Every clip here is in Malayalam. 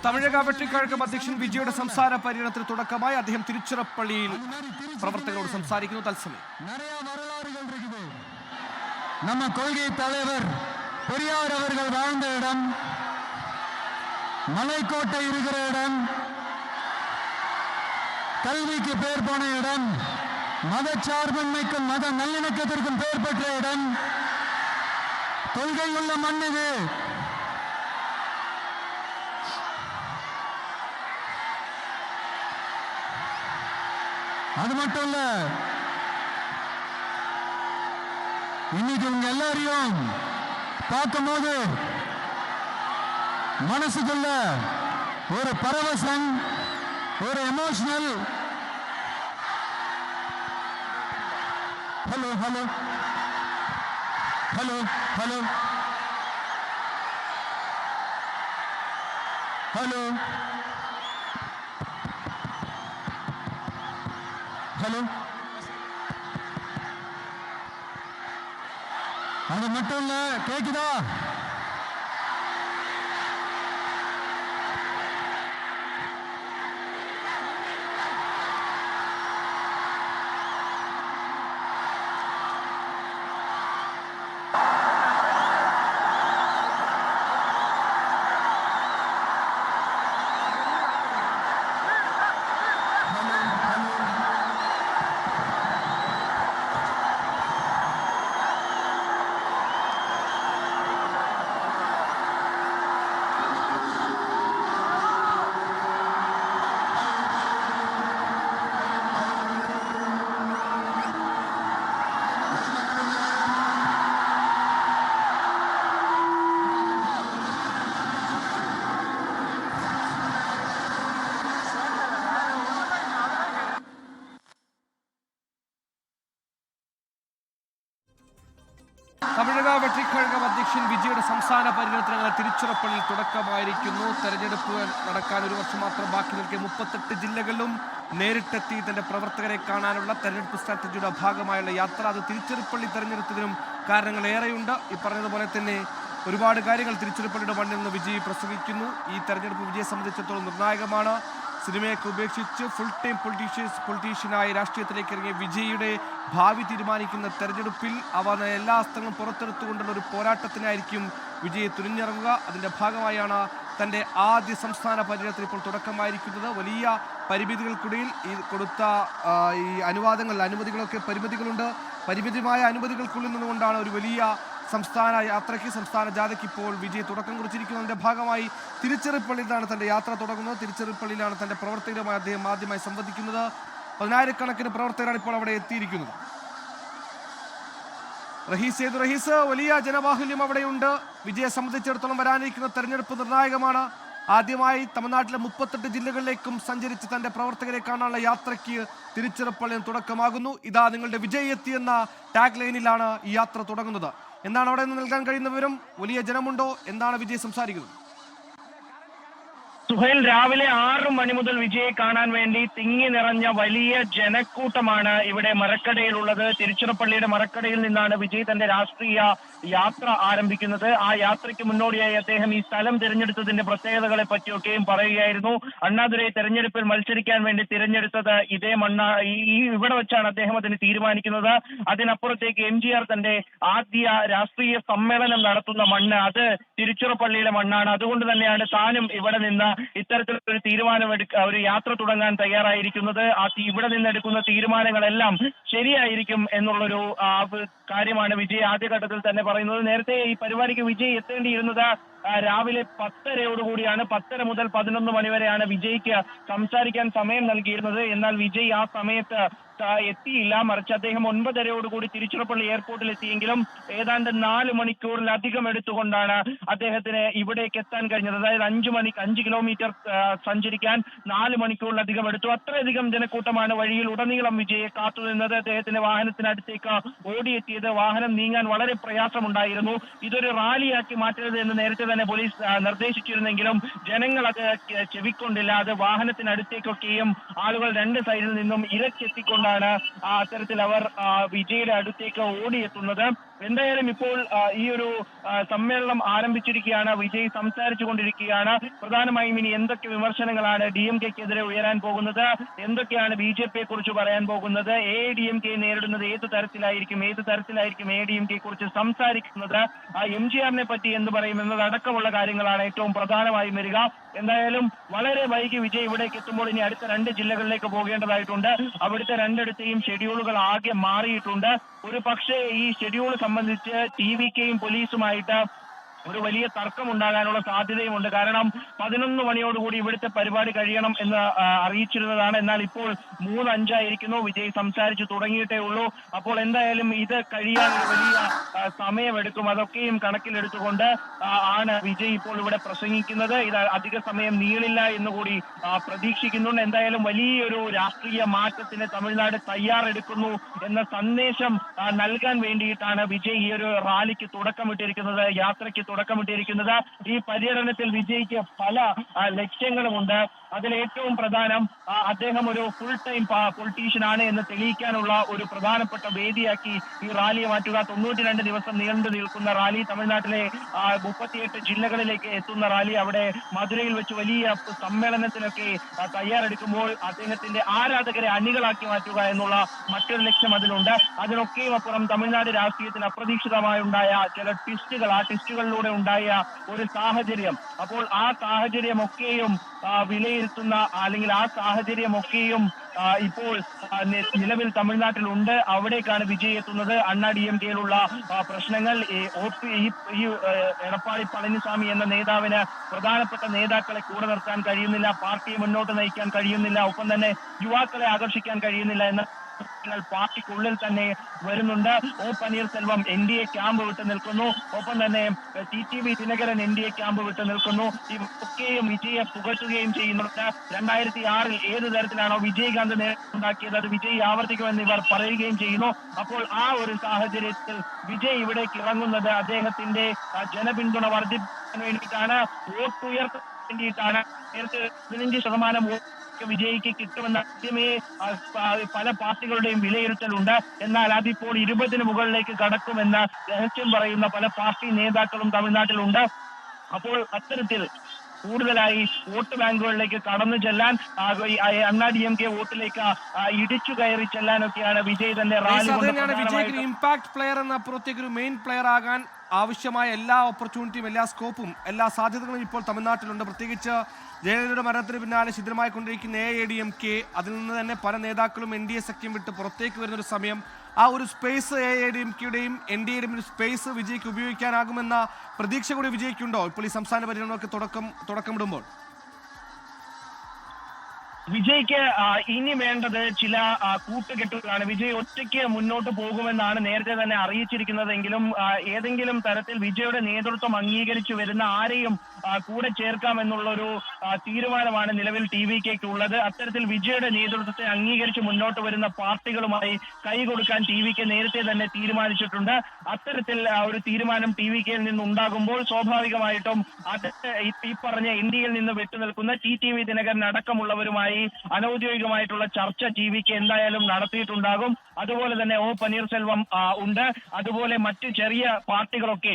തമിഴക വെട്ടിക്കഴകം അധ്യക്ഷൻ വിജയുടെ സംസാര പര്യടനത്തിന് തുടക്കമായി അദ്ദേഹം തിരുച്ചിറപ്പള്ളിയിൽ പ്രവർത്തകരോട് സംസാരിക്കുന്നു. തത്സമയം நம்ம கொள்கை தலைவர் பெரியார் அவர்கள் வாழ்ந்த இடம், மலைக்கோட்டை இருக்கிற இடம், கல்விக்கு பேர் போன இடம், மதச்சார்பின்மைக்கும் மத நல்லிணக்கத்திற்கும் பெயர் பெற்ற இடம், கொள்கை உள்ள மண் இது. அது மட்டும் இல்ல, இன்னைக்கு உங்க எல்லாரையும் பார்க்கும்போது மனசுக்குள்ள ஒரு பரவசம், ஒரு emotional. Hello hello hello hello hello hello. அது மட்டும் இல்ல, கேக்குதா? തമിഴക വെട്ടിക്കഴകം അധ്യക്ഷൻ വിജയുടെ സംസ്ഥാന പര്യടനത്തിന് തിരുച്ചിറപ്പള്ളിയിൽ തുടക്കമായിരിക്കുന്നു. തെരഞ്ഞെടുപ്പ് നടക്കാൻ ഒരു വർഷം മാത്രം ബാക്കി നിൽക്കെ 38 ജില്ലകളിലും നേരിട്ടെത്തി തന്റെ പ്രവർത്തകരെ കാണാനുള്ള തെരഞ്ഞെടുപ്പ് സ്ട്രാറ്റജിയുടെ ഭാഗമായുള്ള യാത്ര. അത് തിരുച്ചിറപ്പള്ളി തെരഞ്ഞെടുത്തതിനും കാരണങ്ങൾ ഏറെയുണ്ട്. ഈ പറഞ്ഞതുപോലെ തന്നെ ഒരുപാട് കാര്യങ്ങൾ തിരുച്ചിറപ്പള്ളിയുടെ മണ്ണിൽ നിന്ന് വിജയ് പ്രസംഗിക്കുന്നു. ഈ തെരഞ്ഞെടുപ്പ് വിജയെ സംബന്ധിച്ചിടത്തോളം നിർണായകമാണ്. സിനിമയൊക്കെ ഉപേക്ഷിച്ച് ഫുൾ ടൈം പൊളിറ്റീഷ്യനായി രാഷ്ട്രീയത്തിലേക്ക് ഇറങ്ങിയ വിജയുടെ ഭാവി തീരുമാനിക്കുന്ന തെരഞ്ഞെടുപ്പിൽ അവർ എല്ലാ അസ്ത്രങ്ങളും പുറത്തെടുത്തുകൊണ്ടുള്ള ഒരു പോരാട്ടത്തിനായിരിക്കും വിജയ് തുനിഞ്ഞിറങ്ങുക. അതിൻ്റെ ഭാഗമായാണ് തൻ്റെ ആദ്യ സംസ്ഥാന പര്യടനത്തിന് ഇപ്പോൾ തുടക്കമായിരിക്കുന്നത്. വലിയ പരിമിതികൾക്കിടയിൽ ഈ കൊടുത്ത ഈ അനുമതികളൊക്കെ പരിമിതികളുണ്ട്. പരിമിതമായ അനുമതികൾക്കുള്ളിൽ നിന്നുകൊണ്ടാണ് ഒരു വലിയ സംസ്ഥാന യാത്രയ്ക്ക്, സംസ്ഥാന ജാഥയ്ക്ക് ഇപ്പോൾ വിജയ് തുടക്കം കുറിച്ചിരിക്കുന്നതിൻ്റെ ഭാഗമായി തിരുച്ചിറപ്പള്ളിയിലാണ് തൻ്റെ യാത്ര തുടങ്ങുന്നത്. തിരുച്ചിറപ്പള്ളിയിലാണ് തൻ്റെ പ്രവർത്തകരുമായി അദ്ദേഹം ആദ്യമായി സംവദിക്കുന്നത്. 10,000-കണക്കിന് പ്രവർത്തകരാണ് ഇപ്പോൾ അവിടെ എത്തിയിരിക്കുന്നത്. റഹീസ്, വലിയ ജനബാഹുല്യം അവിടെയുണ്ട്. വിജയെ സംബന്ധിച്ചിടത്തോളം വരാനിരിക്കുന്ന തെരഞ്ഞെടുപ്പ് നിർണായകമാണ്. ആദ്യമായി തമിഴ്നാട്ടിലെ 38 ജില്ലകളിലേക്കും സഞ്ചരിച്ച് തൻ്റെ പ്രവർത്തകരെ കാണാനുള്ള യാത്രയ്ക്ക് തിരുച്ചിറപ്പള്ളിയിൽ തുടക്കമാകുന്നു. ഇതാ നിങ്ങളുടെ വിജയ് എത്തിയെന്ന ടാഗ് ലൈനിലാണ് ഈ യാത്ര തുടങ്ങുന്നത്. എന്താണ് അവിടെ നിന്ന് നൽകാൻ കഴിയുന്ന വിവരം? വലിയ ജനമുണ്ടോ? എന്താണ് വിജയ് സംസാരിക്കുന്നത്? സുഹൈൽ, രാവിലെ 6 മണി മുതൽ വിജയെ കാണാൻ വേണ്ടി തിങ്ങി നിറഞ്ഞ വലിയ ജനക്കൂട്ടമാണ് ഇവിടെ മരക്കടയിലുള്ളത്. തിരുച്ചിറപ്പള്ളിയുടെ മരക്കടയിൽ നിന്നാണ് വിജയ് തന്റെ രാഷ്ട്രീയ യാത്ര ആരംഭിക്കുന്നത്. ആ യാത്രയ്ക്ക് മുന്നോടിയായി അദ്ദേഹം ഈ സ്ഥലം തിരഞ്ഞെടുത്തതിന്റെ പ്രത്യേകതകളെ പറ്റിയൊക്കെയും പറയുകയായിരുന്നു. അണ്ണാദുരൈ തെരഞ്ഞെടുപ്പിൽ മത്സരിക്കാൻ വേണ്ടി തിരഞ്ഞെടുത്തത് ഇതേ ഇവിടെ വെച്ചാണ് അദ്ദേഹം അതിന് തീരുമാനിക്കുന്നത്. അതിനപ്പുറത്തേക്ക് MGR തന്റെ ആദ്യ രാഷ്ട്രീയ സമ്മേളനം നടത്തുന്ന മണ്ണ് അത് തിരുച്ചിറപ്പള്ളിയിലെ മണ്ണാണ്. അതുകൊണ്ട് തന്നെയാണ് താനും ഇവിടെ നിന്ന് ഇത്തരത്തിലൊരു ഒരു യാത്ര തുടങ്ങാൻ തയ്യാറായിരിക്കുന്നത്. ഇവിടെ നിന്നെടുക്കുന്ന തീരുമാനങ്ങളെല്ലാം ശരിയായിരിക്കും എന്നുള്ളൊരു കാര്യമാണ് വിജയ് ആദ്യഘട്ടത്തിൽ തന്നെ പറയുന്നത്. നേരത്തെ ഈ പരിപാടിക്ക് വിജയ് എത്തേണ്ടിയിരുന്നത് രാവിലെ 10:30 10:30 മുതൽ 11 മണി വരെയാണ് വിജയ്ക്ക് സംസാരിക്കാൻ സമയം നൽകിയിരുന്നത്. എന്നാൽ വിജയ് ആ സമയത്ത് എത്തിയില്ല. മറിച്ച് അദ്ദേഹം 9:30 തിരുച്ചിറപ്പള്ളി എയർപോർട്ടിൽ എത്തിയെങ്കിലും ഏതാണ്ട് 4 മണിക്കൂറിലധികം എടുത്തുകൊണ്ടാണ് അദ്ദേഹത്തിന് ഇവിടേക്ക് എത്താൻ കഴിഞ്ഞത്. അതായത് 5 കിലോമീറ്റർ സഞ്ചരിക്കാൻ 4 മണിക്കൂറിലധികം എടുത്തു. അത്രയധികം ജനക്കൂട്ടമാണ് വഴിയിൽ ഉടനീളം വിജയെ കാത്തുനിന്നത്. അദ്ദേഹത്തിന്റെ വാഹനത്തിനടുത്തേക്ക് ഓടിയെത്തിയത്. വാഹനം നീങ്ങാൻ വളരെ പ്രയാസമുണ്ടായിരുന്നു. ഇതൊരു റാലിയാക്കി മാറ്റരുത് എന്ന് നേരത്തെ തന്നെ പോലീസ് നിർദ്ദേശിച്ചിരുന്നെങ്കിലും ജനങ്ങൾ അത് ചെവിക്കൊണ്ടില്ല. അത് വാഹനത്തിനടുത്തേക്കൊക്കെയും ആളുകൾ 2 സൈഡിൽ നിന്നും ഇരച്ചെത്തിക്കൊണ്ടാണ് അത്തരത്തിൽ അവർ വിജയുടെ അടുത്തേക്ക് ഓടിയെത്തുന്നത്. എന്തായാലും ഇപ്പോൾ ഈ ഒരു സമ്മേളനം ആരംഭിച്ചിരിക്കുകയാണ്. വിജയ് സംസാരിച്ചു കൊണ്ടിരിക്കുകയാണ്. പ്രധാനമായും ഇനി എന്തൊക്കെ വിമർശനങ്ങളാണ് DMK-ക്കെതിരെ ഉയരാൻ പോകുന്നത്, എന്തൊക്കെയാണ് BJP-യെ കുറിച്ച് പറയാൻ പോകുന്നത്, AIADMK നേരിടുന്നത് ഏത് തരത്തിലായിരിക്കും AIADMK-യെ കുറിച്ച് സംസാരിക്കുന്നത്, MGR-നെ പറ്റി എന്ത് പറയും എന്നതടക്കമുള്ള കാര്യങ്ങളാണ് ഏറ്റവും പ്രധാനമായും വരിക. എന്തായാലും വളരെ വൈകി വിജയ് ഇവിടേക്ക് എത്തുമ്പോൾ ഇനി അടുത്ത 2 ജില്ലകളിലേക്ക് പോകേണ്ടതായിട്ടുണ്ട്. അവിടുത്തെ 2ഇടത്തെയും ഷെഡ്യൂളുകൾ ആകെ മാറിയിട്ടുണ്ട്. ഒരു പക്ഷേ ഈ ഷെഡ്യൂൾ സംബന്ധിച്ച് TVKയും പോലീസുമായിട്ട് ഒരു വലിയ തർക്കം ഉണ്ടാകാനുള്ള സാധ്യതയുമുണ്ട്. കാരണം 11 മണിയോടുകൂടി ഇവിടുത്തെ പരിപാടി കഴിയണം എന്ന് അറിയിച്ചിരുന്നതാണ്. എന്നാൽ ഇപ്പോൾ 3:05 വിജയ് സംസാരിച്ചു തുടങ്ങിയിട്ടേ ഉള്ളൂ. അപ്പോൾ എന്തായാലും ഇത് കഴിയാൻ ഒരു വലിയ സമയമെടുക്കും. അതൊക്കെയും കണക്കിലെടുത്തുകൊണ്ട് ആണ് വിജയ് ഇപ്പോൾ ഇവിടെ പ്രസംഗിക്കുന്നത്. ഇത് അധിക സമയം നീളില്ല എന്നുകൂടി പ്രതീക്ഷിക്കുന്നുണ്ട്. എന്തായാലും വലിയൊരു രാഷ്ട്രീയ മാറ്റത്തിന് തമിഴ്നാട് തയ്യാറെടുക്കുന്നു എന്ന സന്ദേശം നൽകാൻ വേണ്ടിയിട്ടാണ് വിജയ് ഈ ഒരു റാലിക്ക് തുടക്കമിട്ടിരിക്കുന്നത്, യാത്രയ്ക്ക് തുടക്കമിട്ടിരിക്കുന്നത്. ഈ പര്യടനത്തിൽ വിജയ്ക്ക് പല ലക്ഷ്യങ്ങളുമുണ്ട്. അതിലേറ്റവും പ്രധാനം അദ്ദേഹം ഒരു ഫുൾ ടൈം പൊളിറ്റീഷ്യൻ ആണ് എന്ന് തെളിയിക്കാനുള്ള ഒരു പ്രധാനപ്പെട്ട വേദിയാക്കി ഈ റാലിയെ മാറ്റുക. 92 ദിവസം നീണ്ടു നിൽക്കുന്ന റാലി, തമിഴ്നാട്ടിലെ 38 ജില്ലകളിലേക്ക് എത്തുന്ന റാലി, അവിടെ മധുരയിൽ വെച്ച് വലിയ സമ്മേളനത്തിനൊക്കെ തയ്യാറെടുക്കുമ്പോൾ അദ്ദേഹത്തിന്റെ ആരാധകരെ അണികളാക്കി മാറ്റുക എന്നുള്ള മറ്റൊരു ലക്ഷ്യം അതിലുണ്ട്. അതിനൊക്കെയും അപ്പുറം തമിഴ്നാട് രാഷ്ട്രീയത്തിൽ അപ്രതീക്ഷിതമായുണ്ടായ ചില ട്വിസ്റ്റുകൾ, ആ ട്വിസ്റ്റുകളിലൂടെ ഉണ്ടായ ഒരു സാഹചര്യം, അപ്പോൾ ആ സാഹചര്യമൊക്കെയും വിലയിരുത്തുന്ന അല്ലെങ്കിൽ ആ സാഹചര്യമൊക്കെയും ഇപ്പോൾ നിലവിൽ തമിഴ്നാട്ടിലുണ്ട്. അവിടേക്കാണ് വിജയ് എത്തുന്നത്. അണ്ണാ DMK-യിലുള്ള പ്രശ്നങ്ങൾ, ഈ എടപ്പാടി പളനിസ്വാമി എന്ന നേതാവിന് പ്രധാനപ്പെട്ട നേതാക്കളെ കൂടെ നിർത്താൻ കഴിയുന്നില്ല, പാർട്ടിയെ മുന്നോട്ട് നയിക്കാൻ കഴിയുന്നില്ല, ഒപ്പം തന്നെ യുവാക്കളെ ആകർഷിക്കാൻ കഴിയുന്നില്ല എന്ന പാർട്ടിക്കുള്ളിൽ തന്നെ വരുന്നുണ്ട്. പനീർസെൽവം NDA ക്യാമ്പ് വിട്ട് നിൽക്കുന്നു, ഒപ്പം തന്നെ TTV ദിനകരൻ NDA ക്യാമ്പ് വിട്ട് നിൽക്കുന്നു. ഇവയൊക്കെയും വിജയെ പുകഴ്ത്തുകയും ചെയ്യുന്നുണ്ട്. 2006-ൽ ഏത് തരത്തിലാണോ വിജയകാന്ത് നേട്ടമുണ്ടാക്കിയത് അത് വിജയ് ആവർത്തിക്കുമെന്ന് ഇവർ പറയുകയും ചെയ്യുന്നു. അപ്പോൾ ആ ഒരു സാഹചര്യത്തിൽ വിജയ് ഇവിടേക്ക് ഇറങ്ങുന്നത് അദ്ദേഹത്തിന്റെ ജനപിന്തുണ വർദ്ധിപ്പിക്കാൻ വേണ്ടിയിട്ടാണ്, വോട്ടുയർത്താൻ വേണ്ടിയിട്ടാണ്. നേരത്തെ 15% വോട്ട് വിജയിക്ക് കിട്ടുമെന്ന് ആദ്യമേ പല പാർട്ടികളുടെയും വിലയിരുത്തലുണ്ട്. എന്നാൽ അതിപ്പോൾ 20-ന് മുകളിലേക്ക് കടക്കുമെന്ന് രഹസ്യം പറയുന്ന പല പാർട്ടി നേതാക്കളും തമിഴ്നാട്ടിലുണ്ട്. അപ്പോൾ അത്തരത്തിൽ കൂടുതലായി വോട്ട് ബാങ്കുകളിലേക്ക് കടന്നു ചെല്ലാൻ, അണ്ണാ DMK വോട്ടിലേക്ക് ഇടിച്ചു കയറി ചെല്ലാനൊക്കെയാണ് വിജയ് തന്റെ റാലി വിജയ്ക്ക് ഇമ്പാക്ട് പ്ലെയർ എന്ന അപ്പുറത്തേക്ക് ഒരു മെയിൻ പ്ലെയർ ആകാൻ ആവശ്യമായ എല്ലാ ഓപ്പർച്യൂണിറ്റിയും, എല്ലാ സ്കോപ്പും, എല്ലാ സാധ്യതകളും ഇപ്പോൾ തമിഴ്നാട്ടിലുണ്ട്. പ്രത്യേകിച്ച് ജയലളിതയുടെ മരണത്തിന് പിന്നാലെ ശിഥിലമായി കൊണ്ടിരിക്കുന്ന AIADMK, അതിൽ നിന്ന് തന്നെ പല നേതാക്കളും NDA സഖ്യം വിട്ട് പുറത്തേക്ക് വരുന്നൊരു സമയം. ആ ഒരു സ്പേസ് AIADMK-യുടെയും NDA-യുടെയും ഒരു സ്പേസ് വിജയ്ക്ക് ഉപയോഗിക്കാനാകുമെന്ന പ്രതീക്ഷ കൂടി വിജയ്ക്കുണ്ടോ ഇപ്പോൾ ഈ സംസ്ഥാന പര്യടനമൊക്കെ തുടക്കമിടുമ്പോൾ? വിജയ്ക്ക് ഇനി വേണ്ടത് ചില കൂട്ടുകെട്ടുകളാണ്. വിജയ് ഒറ്റയ്ക്ക് മുന്നോട്ട് പോകുമെന്നാണ് നേരത്തെ തന്നെ അറിയിച്ചിരിക്കുന്നതെങ്കിലും ഏതെങ്കിലും തരത്തിൽ വിജയുടെ നേതൃത്വം അംഗീകരിച്ചു വരുന്ന ആരെയും കൂടെ ചേർക്കാമെന്നുള്ളൊരു തീരുമാനമാണ് നിലവിൽ TVKയ്ക്ക് ഉള്ളത്. അത്തരത്തിൽ വിജയുടെ നേതൃത്വത്തെ അംഗീകരിച്ച് മുന്നോട്ട് വരുന്ന പാർട്ടികളുമായി കൈകൊടുക്കാൻ TVK നേരത്തെ തന്നെ തീരുമാനിച്ചിട്ടുണ്ട്. അത്തരത്തിൽ ഒരു തീരുമാനം TVKയിൽ നിന്നുണ്ടാകുമ്പോൾ സ്വാഭാവികമായിട്ടും അത് ഈ പറഞ്ഞ NDA-യിൽ നിന്ന് വിട്ടുനിൽക്കുന്ന TTV ദിനകരൻ അടക്കമുള്ളവരുമായി അനൌദ്യോഗികമായിട്ടുള്ള ചർച്ച TVK എന്തായാലും നടത്തിയിട്ടുണ്ടാകും. അതുപോലെ തന്നെ പനീർസെൽവം ഉണ്ട്. അതുപോലെ മറ്റ് ചെറിയ പാർട്ടികളൊക്കെ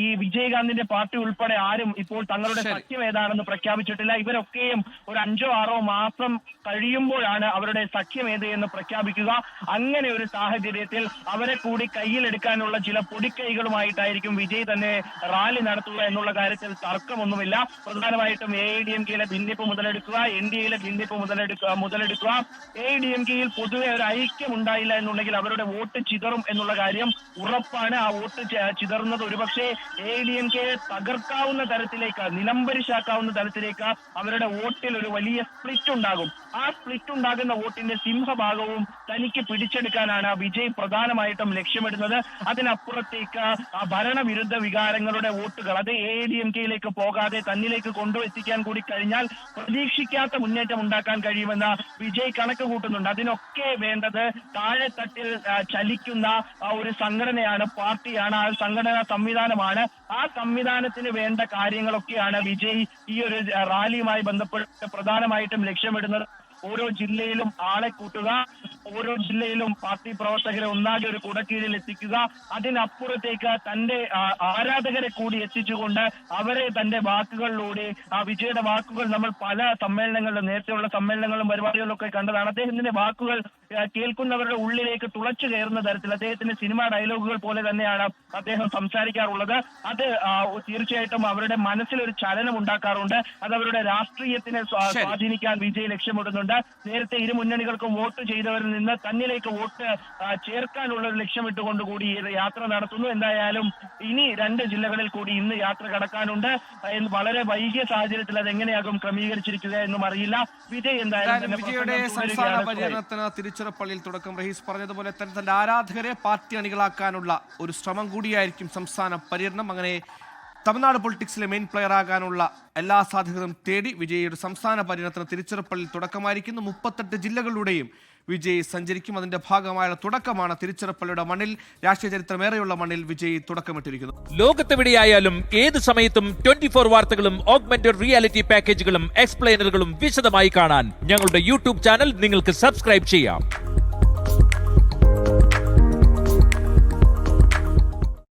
ഈ വിജയകാന്തിന്റെ പാർട്ടി ഉൾപ്പെടെ ആരും ഇപ്പോൾ തങ്ങളുടെ സഖ്യം ഏതാണെന്ന് പ്രഖ്യാപിച്ചിട്ടില്ല. ഇവരൊക്കെയും ഒരു 5-6 മാസം കഴിയുമ്പോഴാണ് അവരുടെ സഖ്യം ഏത് എന്ന് പ്രഖ്യാപിക്കുക. അങ്ങനെ ഒരു സാഹചര്യത്തിൽ അവരെ കൂടി കയ്യിലെടുക്കാനുള്ള ചില പൊടിക്കൈകളുമായിട്ടായിരിക്കും വിജയ് തന്നെ റാലി നടത്തുക എന്നുള്ള കാര്യത്തിൽ തർക്കമൊന്നുമില്ല. പ്രധാനമായിട്ടും AIADMK-യിലെ ഭിന്നിപ്പ് മുതലെടുക്കുക, NDA-യിലെ ഭിന്നിപ്പ് മുതലെടുക്കുക. AIADMK-യിൽ പൊതുവെ ഒരു ഐക്യം ഉണ്ടായില്ല എന്നുണ്ടെങ്കിൽ അവരുടെ വോട്ട് ചിതറും എന്നുള്ള കാര്യം ഉറപ്പാണ്. ആ വോട്ട് ചിതറുന്നത് ഒരുപക്ഷെ AIADMK-യെ തകർക്കാവുന്ന തരത്തിലേക്ക്, നിലംപരിശാക്കാവുന്ന തരത്തിലേക്ക് അവരുടെ വോട്ടിൽ ഒരു വലിയ സ്പ്ലിറ്റ് ഉണ്ടാകും. ആ സ്പ്ലിറ്റ് ഉണ്ടാകുന്ന വോട്ടിന്റെ സിംഹഭാഗവും തനിക്ക് പിടിച്ചെടുക്കാനാണ് വിജയ് പ്രധാനമായിട്ടും ലക്ഷ്യമിടുന്നത്. അതിനപ്പുറത്തേക്ക് ഭരണവിരുദ്ധ വികാരങ്ങളുടെ വോട്ടുകൾ അത് AIADMK-യിലേക്ക് പോകാതെ തന്നിലേക്ക് കൊണ്ടുവെത്തിക്കാൻ കൂടി കഴിഞ്ഞാൽ പ്രതീക്ഷിക്കാത്ത മുന്നേറ്റം ഉണ്ടാക്കാൻ കഴിയുമെന്ന് വിജയ് കണക്ക് കൂട്ടുന്നുണ്ട്. അതിനൊക്കെ വേണ്ടത് താഴെത്തട്ടിൽ ചലിക്കുന്ന ഒരു സംഘടനയാണ്, പാർട്ടിയാണ്, ആ സംഘടനാ സംവിധാനമാണ്. ആ സംവിധാനത്തിന് വേണ്ട കാര്യങ്ങളൊക്കെയാണ് വിജയ് ഈ ഒരു റാലിയുമായി ബന്ധപ്പെട്ട് പ്രധാനമായിട്ടും ലക്ഷ്യമിടുന്നത്. ഓരോ ജില്ലയിലും ആളെ കൂട്ടുക, ഓരോ ജില്ലയിലും പാർട്ടി പ്രവർത്തകരെ ഒന്നാകെ ഒരു കുടക്കീഴിൽ എത്തിക്കുക, അതിനപ്പുറത്തേക്ക് തന്റെ ആരാധകരെ കൂടി എത്തിച്ചുകൊണ്ട് അവരെ തന്റെ വാക്കുകളിലൂടെ ആ വിജയുടെ വാക്കുകൾ നമ്മൾ പല സമ്മേളനങ്ങളിലും നേരത്തെയുള്ള സമ്മേളനങ്ങളും പരിപാടികളിലും ഒക്കെ കണ്ടതാണ്. അദ്ദേഹത്തിന്റെ വാക്കുകൾ കേൾക്കുന്നവരുടെ ഉള്ളിലേക്ക് തുളച്ചു കയറുന്ന തരത്തിൽ അദ്ദേഹത്തിന്റെ സിനിമാ ഡയലോഗുകൾ പോലെ തന്നെയാണ് അദ്ദേഹം സംസാരിക്കാറുള്ളത്. അത് തീർച്ചയായിട്ടും അവരുടെ മനസ്സിലൊരു ചലനം ഉണ്ടാക്കാറുണ്ട്. അത് അവരുടെ രാഷ്ട്രീയത്തിനെ സ്വാധീനിക്കാൻ വിജയ് ലക്ഷ്യമിടുന്നുണ്ട്. നേരത്തെ ഇരു മുന്നണികൾക്കും വോട്ട് ചെയ്തവരിൽ നിന്ന് തന്നിലേക്ക് വോട്ട് ചേർക്കാനുള്ള ഒരു ലക്ഷ്യമിട്ടുകൊണ്ട് കൂടി യാത്ര നടത്തുന്നു. എന്തായാലും ഇനി 2 ജില്ലകളിൽ കൂടി ഇന്ന് യാത്ര കടക്കാനുണ്ട്. വളരെ വൈകിയ സാഹചര്യത്തിൽ അത് എങ്ങനെയാകും ക്രമീകരിച്ചിരിക്കുക എന്നും അറിയില്ല. വിജയ് എന്തായാലും വിജയുടെ സംസ്ഥാന പര്യടനത്തിന് തിരുച്ചിറപ്പള്ളിയിൽ തുടക്കം. റഹീസ് പറഞ്ഞതുപോലെ തന്നെ തന്റെ ആരാധകരെ പാർട്ടി അണികളാക്കാനുള്ള ഒരു ശ്രമം കൂടിയായിരിക്കും സംസ്ഥാന പര്യടനം. അങ്ങനെ തമിഴ്നാട് പൊളിറ്റിക്സിലെ മെയിൻ പ്ലെയർ ആകാനുള്ള എല്ലാ സാധ്യതകളും തേടി വിജയുടെ സംസ്ഥാന പര്യടനത്തിന് തിരുച്ചിറപ്പള്ളിയിൽ തുടക്കമായിരിക്കുന്നു. 38 ജില്ലകളിലൂടെയും വിജയ് സഞ്ചരിക്കും. അതിന്റെ ഭാഗമായുള്ള തുടക്കമാണ് തിരുച്ചിറപ്പള്ളിയുടെ മണ്ണിൽ, രാഷ്ട്രീയ ചരിത്രമേറെയുള്ള മണ്ണിൽ വിജയ് തുടക്കമിട്ടിരിക്കുന്നു. ലോകത്തെവിടെയായാലും ഏത് സമയത്തും 24 വാർത്തകളും ഓഗ്മെന്റഡ് റിയാലിറ്റി പാക്കേജുകളും എക്സ്പ്ലെയിനറുകളും വിശദമായി കാണാൻ ഞങ്ങളുടെ യൂട്യൂബ് ചാനൽ നിങ്ങൾക്ക് സബ്സ്ക്രൈബ് ചെയ്യാം.